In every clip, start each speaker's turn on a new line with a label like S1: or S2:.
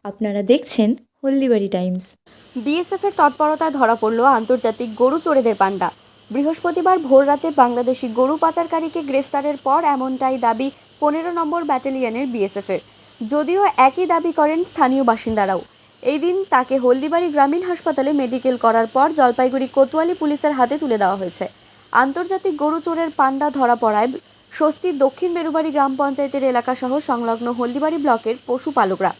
S1: আপনারা দেখছেন হলদিবাড়ি টাইমস।
S2: বিএসএফের তৎপরতায় ধরা পড়ল আন্তর্জাতিক গরু চোরেদের পান্ডা। বৃহস্পতিবার ভোররাতে বাংলাদেশি গরু পাচারকারীকে গ্রেফতারের পর এমনটাই দাবি 15 নম্বর ব্যাটালিয়নের বিএসএফের। যদিও একই দাবি করেন স্থানীয় বাসিন্দারাও। এই দিন তাকে হলদিবাড়ি গ্রামীণ হাসপাতালে মেডিকেল করার পর জলপাইগুড়ি কোতোয়ালি পুলিশের হাতে তুলে দেওয়া হয়েছে। আন্তর্জাতিক গরু চোরের পান্ডা ধরা পড়ায় স্বস্তির দক্ষিণ বেরুবাড়ি গ্রাম পঞ্চায়েতের এলাকাসহ সংলগ্ন হলদিবাড়ি ব্লকের পশুপালকরা।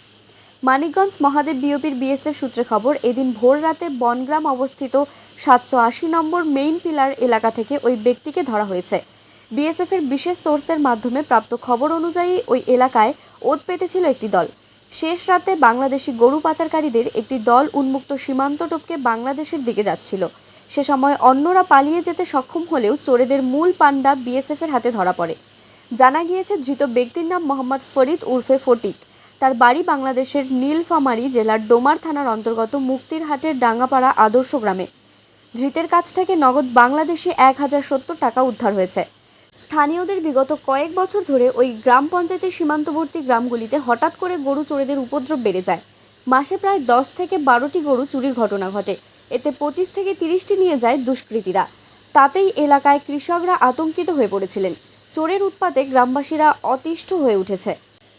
S2: মানিকগঞ্জ মহাদেব বিওপির বিএসএফ সূত্রে খবর, এদিন ভোর রাতে বনগ্রাম অবস্থিত 780 নম্বর মেইন পিলার এলাকা থেকে ওই ব্যক্তিকে ধরা হয়েছে। বিএসএফের বিশেষ সোর্সের মাধ্যমে প্রাপ্ত খবর অনুযায়ী ওই এলাকায় ওঁত পেতেছিল একটি দল। শেষ রাতে বাংলাদেশি গরু পাচারকারীদের একটি দল উন্মুক্ত সীমান্ত টপকে বাংলাদেশের দিকে যাচ্ছিল। সে সময় অন্যরা পালিয়ে যেতে সক্ষম হলেও চোরেদের মূল পান্ডা বিএসএফের হাতে ধরা পড়ে। জানা গিয়েছে, ধৃত ব্যক্তির নাম মোহাম্মদ ফরিদ উর্ফে ফটিক। তার বাড়ি বাংলাদেশের নীলফামারী জেলার ডোমার থানার অন্তর্গত মুক্তিরহাটের ডাঙ্গাপাড়া আদর্শ গ্রামে। ধৃতের কাছ থেকে নগদ বাংলাদেশি 1070 টাকা উদ্ধার হয়েছে। স্থানীয়দের বিগত কয়েক বছর ধরে ওই গ্রাম পঞ্চায়েতের সীমান্তবর্তী গ্রামগুলিতে হঠাৎ করে গরু চোরেদের উপদ্রব বেড়ে যায়। মাসে প্রায় 10 থেকে 12টি গরু চুরির ঘটনা ঘটে। এতে 25 থেকে 30টি নিয়ে যায় দুষ্কৃতীরা। তাতেই এলাকায় কৃষকরা আতঙ্কিত হয়ে পড়েছিলেন। চোরের উৎপাতে গ্রামবাসীরা অতিষ্ঠ হয়ে উঠেছে।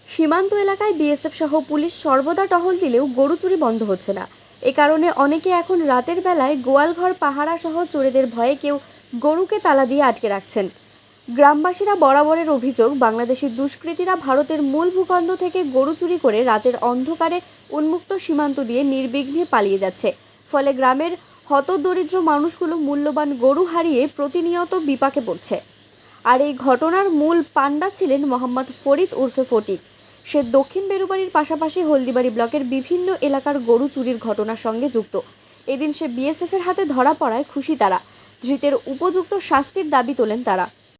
S2: সীমান্ত এলাকায় বিএসএফ সহ পুলিশ সর্বদা টহল দিলেও গরু চুরি বন্ধ হচ্ছে না। এ কারণে অনেকে এখন রাতের বেলায় গোয়ালঘর পাহারা সহ চোরেদের ভয়ে কেউ গরুকে তালা দিয়ে আটকে রাখছেন। গ্রামবাসীরা বরাবরের অভিযোগ, বাংলাদেশি দুষ্কৃতীরা ভারতের মূল ভূখণ্ড থেকে গরু চুরি করে রাতের অন্ধকারে উন্মুক্ত সীমান্ত দিয়ে নির্বিঘ্নে পালিয়ে যাচ্ছে। ফলে গ্রামের হতদরিদ্র মানুষগুলো মূল্যবান গরু হারিয়ে প্রতিনিয়ত বিপাকে পড়ছে। আর এই ঘটনার মূল পান্ডা ছিলেন মোহাম্মদ ফরিদ উর্ফে ফটিক। সে দক্ষিণ বেরুবাড়ির পাশাপাশি হলদিবাড়ি ব্লকের বিভিন্ন এলাকার গরু চুরির ঘটনার সঙ্গে যুক্ত। এদিন সে বিএসএফের হাতে ধরা পড়ায় খুশি তারা। ধৃতের উপযুক্ত শাস্তির দাবি তোলেন তারা।